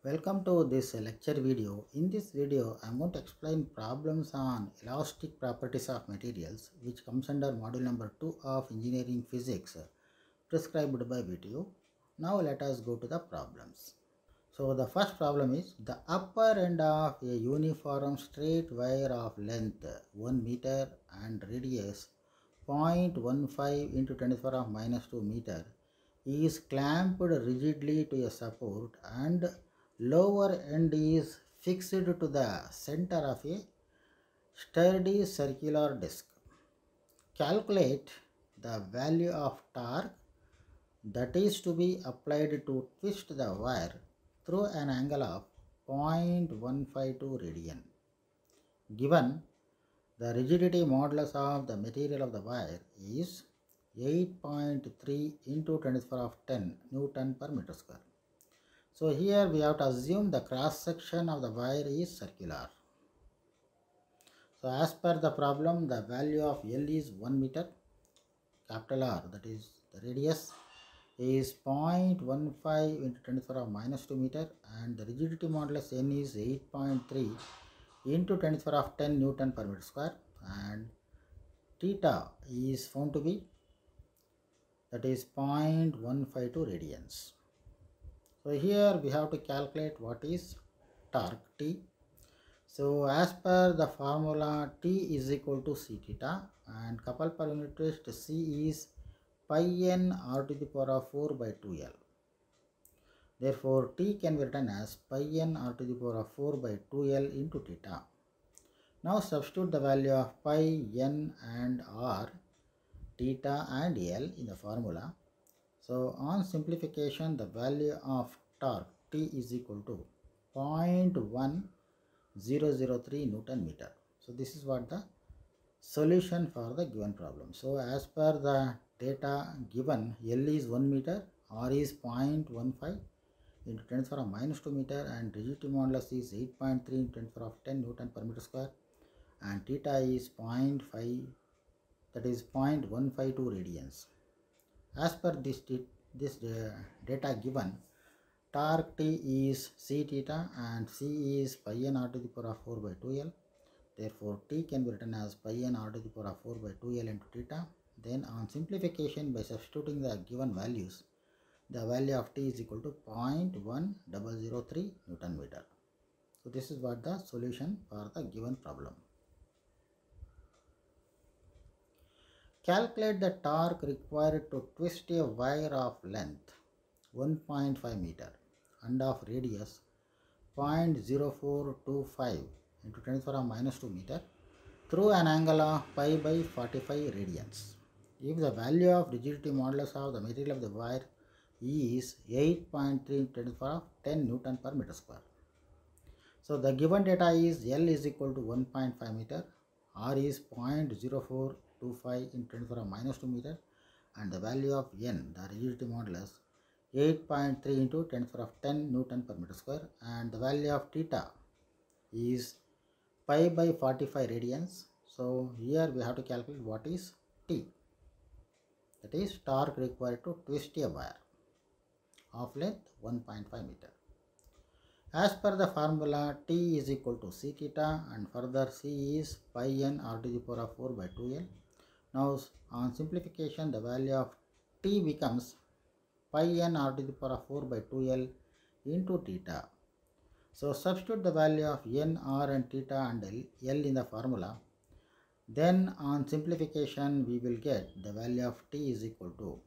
Welcome to this lecture video. In this video, I am going to explain problems on elastic properties of materials, which comes under module number 2 of engineering physics prescribed by VTU. Now let us go to the problems. So the first problem is the upper end of a uniform straight wire of length 1 meter and radius 0.15 into 10 to the power of minus 2 meter is clamped rigidly to a support and lower end is fixed to the center of a sturdy circular disc. Calculate the value of torque that is to be applied to twist the wire through an angle of 0.152 radian. Given the rigidity modulus of the material of the wire is 8.3 into 10 to the power of 10 Newton per meter square. So here we have to assume the cross section of the wire is circular. So as per the problem, the value of L is 1 meter, capital R, that is the radius is 0.15 into 10 to the power of minus 2 meter, and the rigidity modulus N is 8.3 into 10 to the power of 10 Newton per meter square, and theta is found to be, that is 0.152 radians. So here we have to calculate what is torque T. So as per the formula, T is equal to c theta, and couple per unit twist C is pi n r to the power of 4 by 2L. Therefore, T can be written as pi n r to the power of 4 by 2L into theta. Now substitute the value of pi, n and r, theta and L in the formula. So on simplification, the value of torque T is equal to 0.1003 Newton meter. So this is what the solution for the given problem. So as per the data given, L is 1 meter, R is 0.15 into 10 to the power of minus 2 meter, and rigidity modulus is 8.3 into 10 to the power of 10 Newton per meter square, and theta is 0.5, that is 0.152 radians. As per this data given, torque T is c theta and C is pi n r to the power of 4 by 2L. Therefore, T can be written as pi n r to the power of 4 by 2L into theta. Then on simplification, by substituting the given values, the value of T is equal to 0.1003 Newton meter. So this is what the solution for the given problem. Calculate the torque required to twist a wire of length 1.5 meter and of radius 0.0425 into 10 to the power of minus 2 meter through an angle of pi by 45 radians. If the value of rigidity modulus of the material of the wire is 8.3 into 10 to the power of 10 Newton per meter square. So the given data is L is equal to 1.5 meter, R is 0.0425 into 10 to the power of minus 2 meter, and the value of N, the rigidity modulus, 8.3 into 10 to the power of 10 Newton per meter square, and the value of theta is pi by 45 radians. So here we have to calculate what is T, that is torque required to twist a wire of length 1.5 meter. As per the formula, T is equal to c theta, and further C is pi n r to the power of 4 by 2L. Now on simplification, the value of T becomes pi n r to the power of 4 by 2L into theta. So substitute the value of n, r and theta and L in the formula. Then on simplification, we will get the value of T is equal to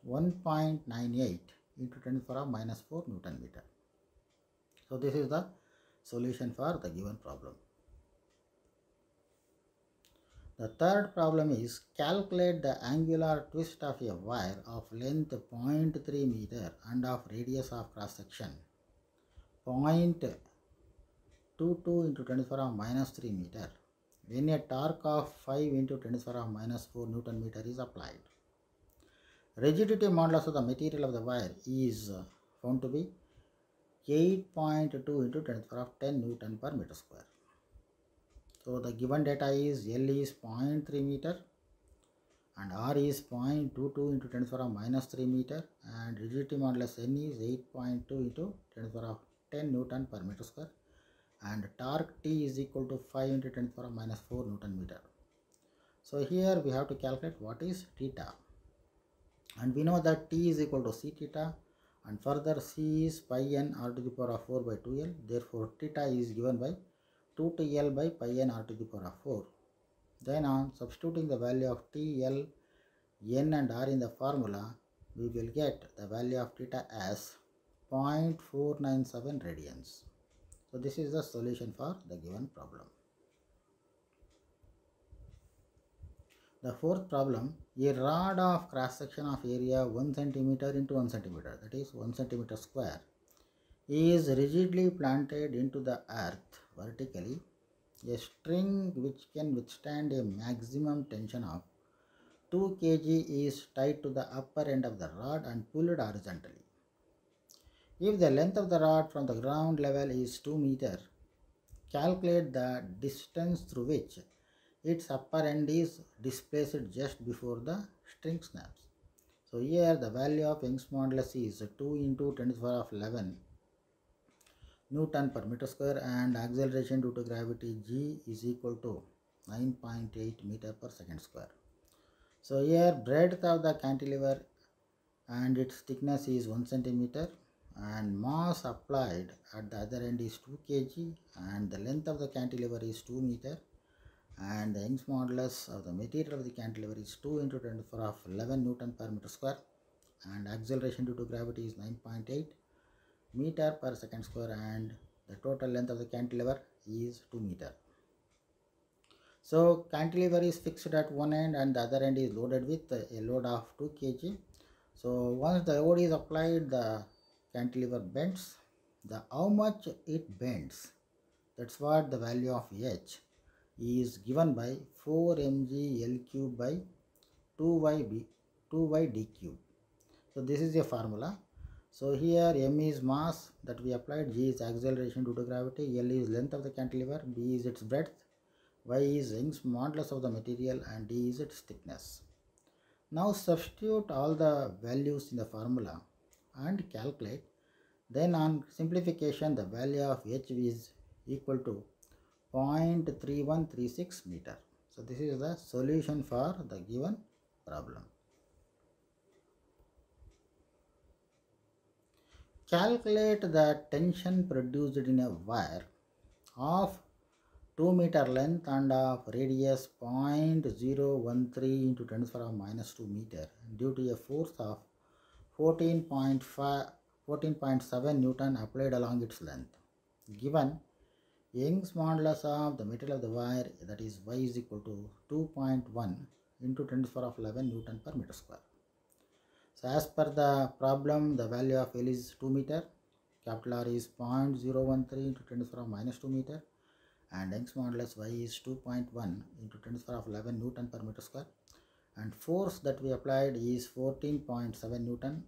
1.98 into 10 to the power of minus 4 Newton meter. So this is the solution for the given problem. The third problem is calculate the angular twist of a wire of length 0.3 meter and of radius of cross section 0.22 into 10 to the power of minus 3 meter when a torque of 5 into 10 to the power of minus 4 Newton meter is applied. Rigidity modulus of the material of the wire is found to be 8.2 into 10 to the power of 10 Newton per meter square. So the given data is L is 0.3 meter and R is 0.22 into 10 to the power of minus 3 meter, and rigidity modulus N is 8.2 into 10 to the power of 10 Newton per meter square, and torque T is equal to 5 into 10 to the power of minus 4 Newton meter. So here we have to calculate what is theta, and we know that T is equal to C theta, and further C is pi n r to the power of 4 by 2l. Therefore theta is given by 2 to L by pi n r to the power of 4. Then on substituting the value of T, L, N and R in the formula, we will get the value of theta as 0.497 radians. So this is the solution for the given problem. The fourth problem, a rod of cross section of area 1 centimeter into 1 centimeter, that is 1 centimeter square, is rigidly planted into the earth vertically. A string which can withstand a maximum tension of 2 kg is tied to the upper end of the rod and pulled horizontally. If the length of the rod from the ground level is 2 meters, calculate the distance through which its upper end is displaced just before the string snaps. So here the value of Young's modulus is 2 into 10 to the power of 11 Newton per meter square, and acceleration due to gravity G is equal to 9.8 meter per second square. So here breadth of the cantilever and its thickness is 1 centimeter, and mass applied at the other end is 2 kg, and the length of the cantilever is 2 meter, and the Young's modulus of the material of the cantilever is 2 into 10 to the power of 11 Newton per meter square, and acceleration due to gravity is 9.8 meter per second square, and the total length of the cantilever is 2 meter. So cantilever is fixed at one end and the other end is loaded with a load of 2 kg. So once the load is applied, the cantilever bends. How much it bends, that's what the value of H is given by 4 mg L cube by 2y d cube. So this is a formula. So here m is mass that we applied, g is acceleration due to gravity, L is length of the cantilever, b is its breadth, y is Young's modulus of the material, and d is its thickness. Now substitute all the values in the formula and calculate. Then on simplification, the value of H is equal to 0.3136 meter. So this is the solution for the given problem. Calculate the tension produced in a wire of 2 meter length and of radius 0.013 into 10 to the power of minus 2 meter due to a force of 14.7 Newton applied along its length. Given Young's modulus of the material of the wire, that is y is equal to 2.1 into 10 to the power of 11 Newton per meter square. So as per the problem, the value of L is 2 meter, capital R is 0.013 into 10 to the power of minus 2 meter, and Young's modulus y is 2.1 into 10 to the power of 11 Newton per meter square, and force that we applied is 14.7 Newton.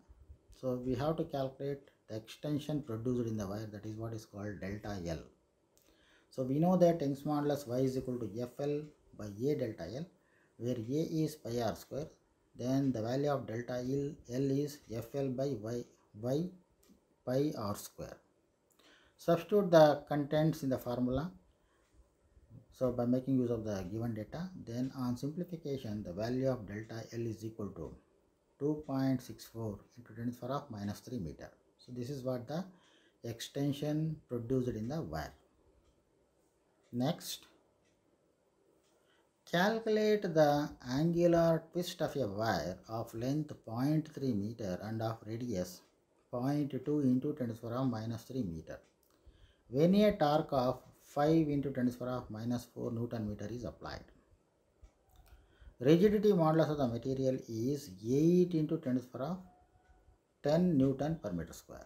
So we have to calculate the extension produced in the wire, that is what is called delta L. So we know that Young's modulus y is equal to FL by A delta L, where A is pi r square. Then the value of delta L is FL by y pi r square. Substitute the contents in the formula. So by making use of the given data, then on simplification, the value of delta L is equal to 2.64 into 10 to the power of minus 3 meter. So this is what the extension produced in the wire. Next, calculate the angular twist of a wire of length 0.3 meter and of radius 0.2 into 10 to the power of minus 3 meter when a torque of 5 into 10 to the power of minus 4 Newton meter is applied. Rigidity modulus of the material is 8 into 10 to the power of 10 Newton per meter square.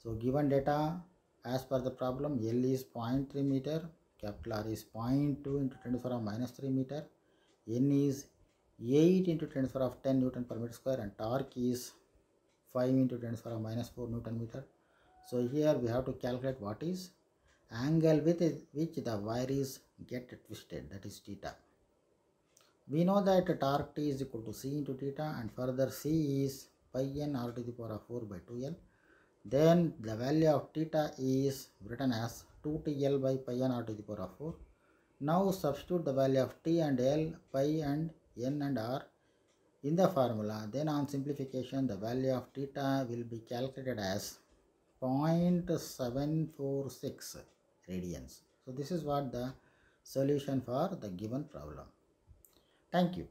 So given data, as per the problem, L is 0.3 meter, capital R is 0.2 into 10 to the power of minus 3 meter, N is 8 into 10 to the power of 10 Newton per meter square, and torque is 5 into 10 to the power of minus 4 Newton meter. So here we have to calculate what is angle with which the wire is get twisted, that is theta. We know that torque T is equal to C into theta, and further C is pi n r to the power of 4 by 2L. Then the value of theta is written as 2TL by pi n r to the power of 4. Now substitute the value of t and l, pi and n and r in the formula. Then on simplification, the value of theta will be calculated as 0.746 radians. So this is what the solution for the given problem. Thank you.